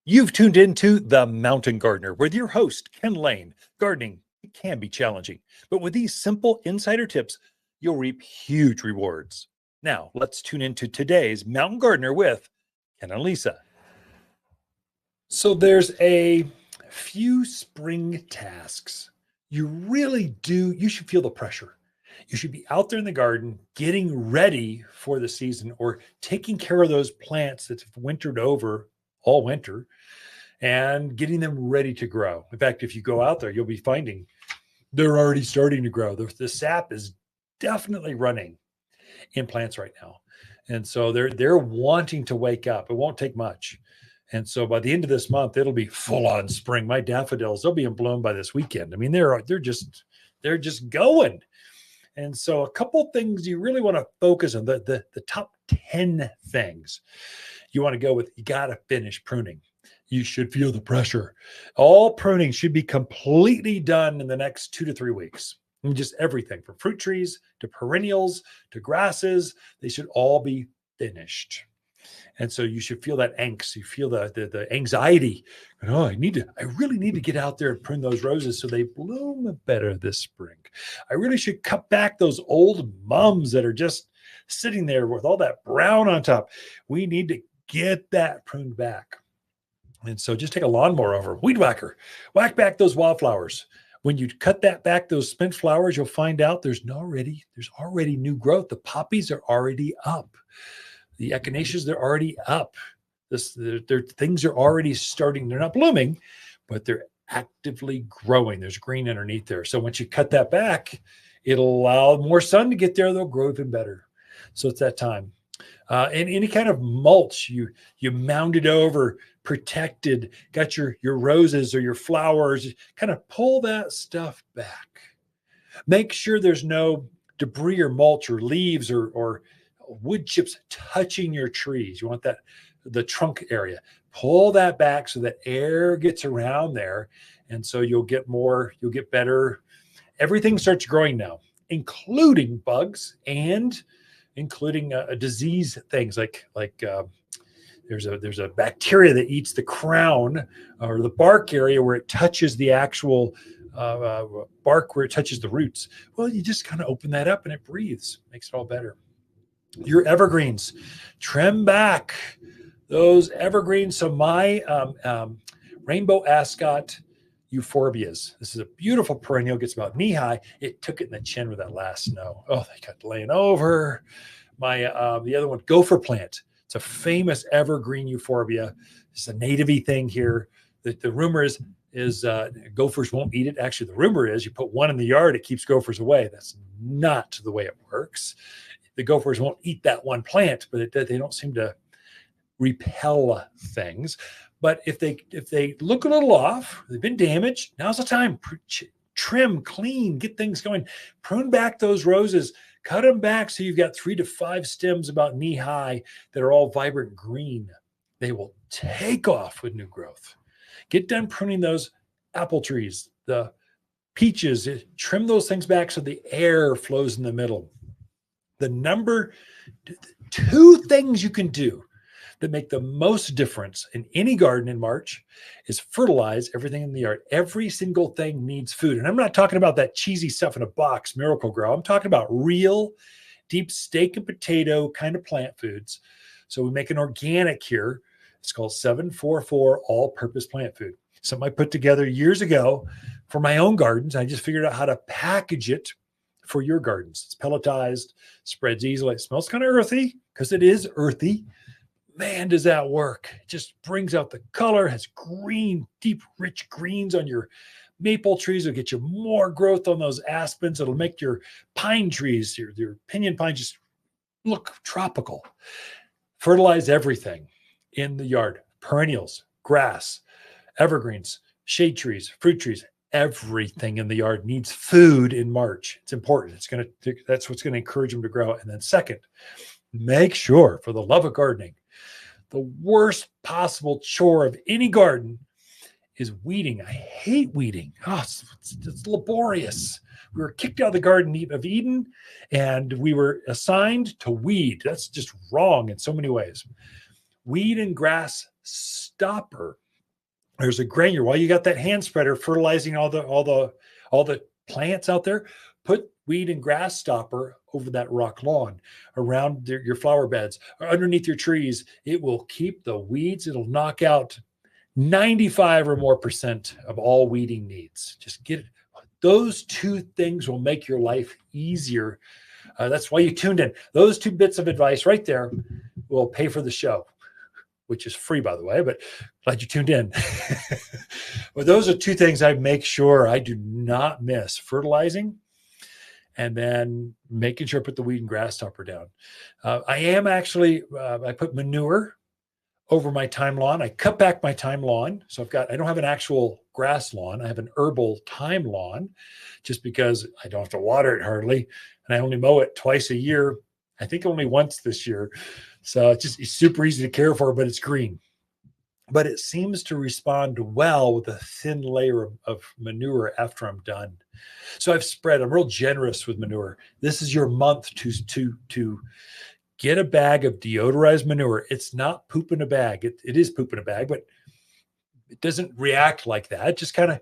You've tuned into The Mountain Gardener with your host, Ken Lain. Gardening can be challenging, but with these simple insider tips, you'll reap huge rewards. Now, let's tune into today's Mountain Gardener with Ken and Lisa. So, there's a few spring tasks. You should feel the pressure. You should be out there in the garden getting ready for the season or taking care of those plants that have wintered over all winter and getting them ready to grow. In fact, if you go out there, you'll be finding they're already starting to grow. The sap is definitely running in plants right now. And so they're wanting to wake up. It won't take much. And so by the end of this month, it'll be full on spring. My daffodils, they'll be in bloom by this weekend. I mean, they're just going. And so a couple things you really want to focus on, the top 10 things you want to go with. You got to finish pruning. You should feel the pressure. All pruning should be completely done in the next 2 to 3 weeks. And just everything from fruit trees to perennials to grasses, they should all be finished. And so you should feel that angst. You feel the anxiety. Oh, I really need to get out there and prune those roses so they bloom better this spring. I really should cut back those old mums that are just sitting there with all that brown on top. We need to get that pruned back. And so just take a lawnmower over, weed whacker, whack back those wildflowers. When you cut that back, those spent flowers, you'll find out there's already new growth. The poppies are already up. The echinaceas, they're already up. Their things are already starting. They're not blooming, but they're actively growing. There's green underneath there. So once you cut that back, it'll allow more sun to get there. They'll grow even better. So it's that time. And any kind of mulch you mounded over, protected, got your roses or your flowers, kind of pull that stuff back. Make sure there's no debris or mulch or leaves or wood chips touching your trees. You want the trunk area. Pull that back so that air gets around there. And so you'll get better. Everything starts growing now, including bugs and including disease things like there's a bacteria that eats the crown or the bark area where it touches the actual bark, where it touches the roots. Well, you just kind of open that up and it breathes, makes it all better. Your evergreens, trim back those evergreens. So my rainbow ascot euphorbias. This is a beautiful perennial, gets about knee high. It took it in the chin with that last snow. Oh, they got laying over. My the other one, gopher plant. It's a famous evergreen euphorbia. It's a native-y thing here. The rumor is gophers won't eat it. Actually, the rumor is you put one in the yard, it keeps gophers away. That's not the way it works. The gophers won't eat that one plant, but they don't seem to repel things. But if they look a little off, they've been damaged, now's the time. Trim, clean, get things going. Prune back those roses. Cut them back so you've got 3 to 5 stems about knee high that are all vibrant green. They will take off with new growth. Get done pruning those apple trees, the peaches. Trim those things back so the air flows in the middle. The number 2 things you can do that make the most difference in any garden in March is fertilize everything in the yard. Every single thing needs food. And I'm not talking about that cheesy stuff in a box, Miracle-Gro. I'm talking about real deep steak and potato kind of plant foods. So we make an organic here. It's called 744 all-purpose plant food. Something I put together years ago for my own gardens. I just figured out how to package it for your gardens. It's pelletized, spreads easily. It smells kind of earthy because it is earthy. Man, does that work. It just brings out the color, has green, deep, rich greens on your maple trees. It'll get you more growth on those aspens. It'll make your pine trees, your pinyon pine, just look tropical. Fertilize everything in the yard. Perennials, grass, evergreens, shade trees, fruit trees. Everything in the yard needs food in March. It's important. That's what's going to encourage them to grow. And then second, make sure, for the love of gardening, the worst possible chore of any garden is weeding. I hate weeding. Oh, it's laborious. We were kicked out of the Garden of Eden and we were assigned to weed. That's just wrong in so many ways. Weed and grass stopper There's a granular. While you got that hand spreader fertilizing all the plants out there, put weed and grass stopper over that rock lawn, around your flower beds, or underneath your trees. It will keep the weeds. It'll knock out 95 or more percent of all weeding needs. Just get it. Those two things will make your life easier. That's why you tuned in. Those two bits of advice right there will pay for the show, which is free, by the way, but glad you tuned in. But those are two things I make sure I do not miss: fertilizing, and then making sure I put the weed and grass stopper down. I am actually, I put manure over my thyme lawn. I cut back my thyme lawn. So I don't have an actual grass lawn. I have an herbal thyme lawn, just because I don't have to water it hardly. And I only mow it twice a year. I think only once this year. So it's super easy to care for, but it's green. But it seems to respond well with a thin layer of manure after I'm done. So I'm real generous with manure. This is your month to get a bag of deodorized manure. It's not poop in a bag. It is poop in a bag, but it doesn't react like that. It just kind of,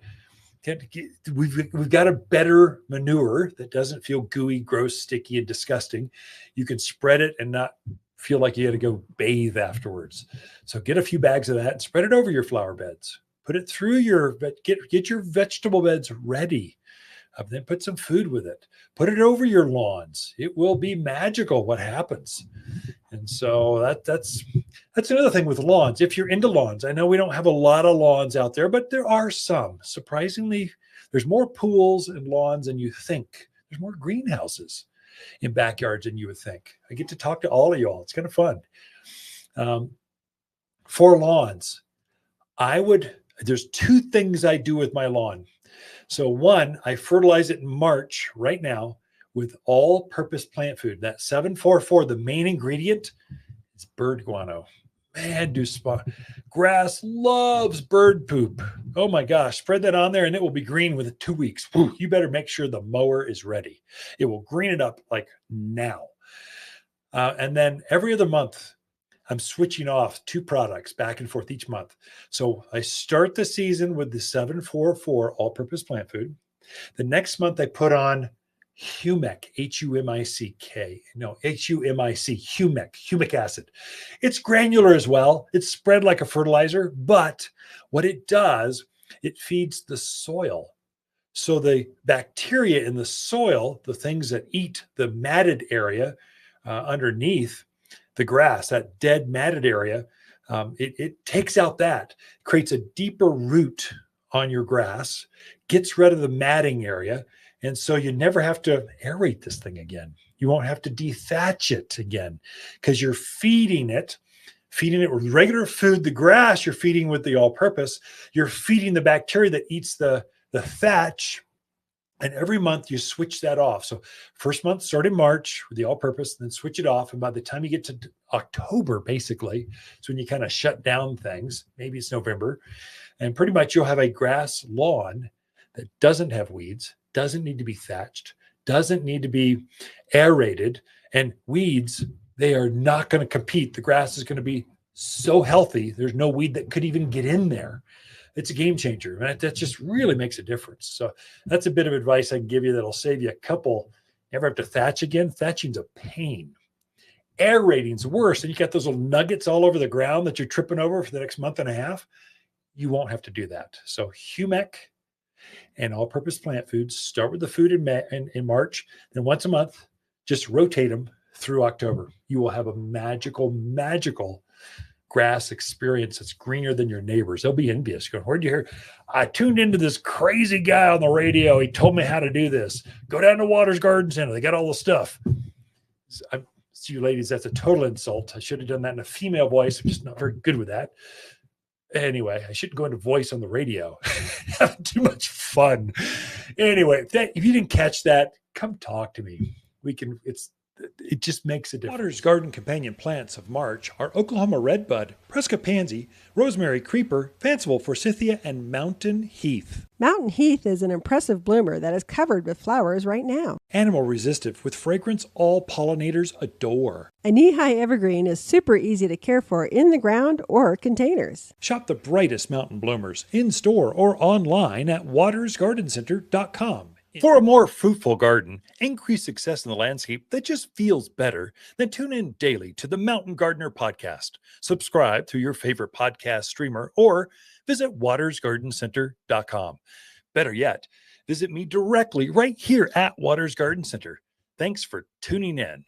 we've got a better manure that doesn't feel gooey, gross, sticky, and disgusting. You can spread it and not feel like you had to go bathe afterwards. So get a few bags of that and spread it over your flower beds. Put it through get your vegetable beds ready. Then put some food with it. Put it over your lawns. It will be magical what happens. And so that's another thing with lawns. If you're into lawns, I know we don't have a lot of lawns out there, but there are some. Surprisingly, there's more pools and lawns than you think. There's more greenhouses in backyards than you would think. I get to talk to all of y'all. It's kind of fun. For lawns, there's two things I do with my lawn. So one, I fertilize it in March right now with all-purpose plant food. That 744, the main ingredient is bird guano. Man, grass loves bird poop. Oh my gosh, spread that on there and it will be green within 2 weeks. Whew, you better make sure the mower is ready. It will green it up like now. And then every other month, I'm switching off 2 products back and forth each month. So I start the season with the 744 all-purpose plant food. The next month I put on humic, Humick, humic acid. It's granular as well. It's spread like a fertilizer, but what it does, it feeds the soil. So the bacteria in the soil, the things that eat the matted area underneath the grass, that dead matted area, it takes out that, creates a deeper root on your grass, gets rid of the matting area. And so you never have to aerate this thing again. You won't have to dethatch it again because you're feeding it with regular food. The grass you're feeding with the all-purpose. You're feeding the bacteria that eats the thatch. And every month you switch that off. So first month, start in March with the all-purpose, then switch it off. And by the time you get to October, basically, it's when you kind of shut down things. Maybe it's November. And pretty much you'll have a grass lawn that doesn't have weeds, doesn't need to be thatched, doesn't need to be aerated. And weeds, they are not going to compete. The grass is going to be so healthy. There's no weed that could even get in there. It's a game changer. Right? That just really makes a difference. So that's a bit of advice I can give you that'll save you a couple. Never have to thatch again. Thatching's a pain. Aerating's worse. And you got those little nuggets all over the ground that you're tripping over for the next month and a half. You won't have to do that. So humic and all-purpose plant foods. Start with the food in March. Then once a month, just rotate them through October. You will have a magical grass experience that's greener than your neighbors. They'll be envious. Going, where'd you hear? I tuned into this crazy guy on the radio. He told me how to do this. Go down to Waters Garden Center. They got all the stuff. You ladies, that's a total insult. I should have done that in a female voice. I'm just not very good with that. Anyway, I shouldn't go into voice on the radio. Having too much fun. Anyway, if you didn't catch that, come talk to me. it just makes a difference. Waters Garden companion plants of March are Oklahoma redbud, Prescott pansy, rosemary creeper, fanciful forsythia, and mountain heath. Mountain heath is an impressive bloomer that is covered with flowers right now. Animal resistive with fragrance all pollinators adore. A knee-high evergreen is super easy to care for in the ground or containers. Shop the brightest mountain bloomers in-store or online at watersgardencenter.com. For a more fruitful garden, increase success in the landscape that just feels better, then tune in daily to the Mountain Gardener podcast. Subscribe through your favorite podcast streamer or visit watersgardencenter.com. Better yet, visit me directly right here at Waters Garden Center. Thanks for tuning in.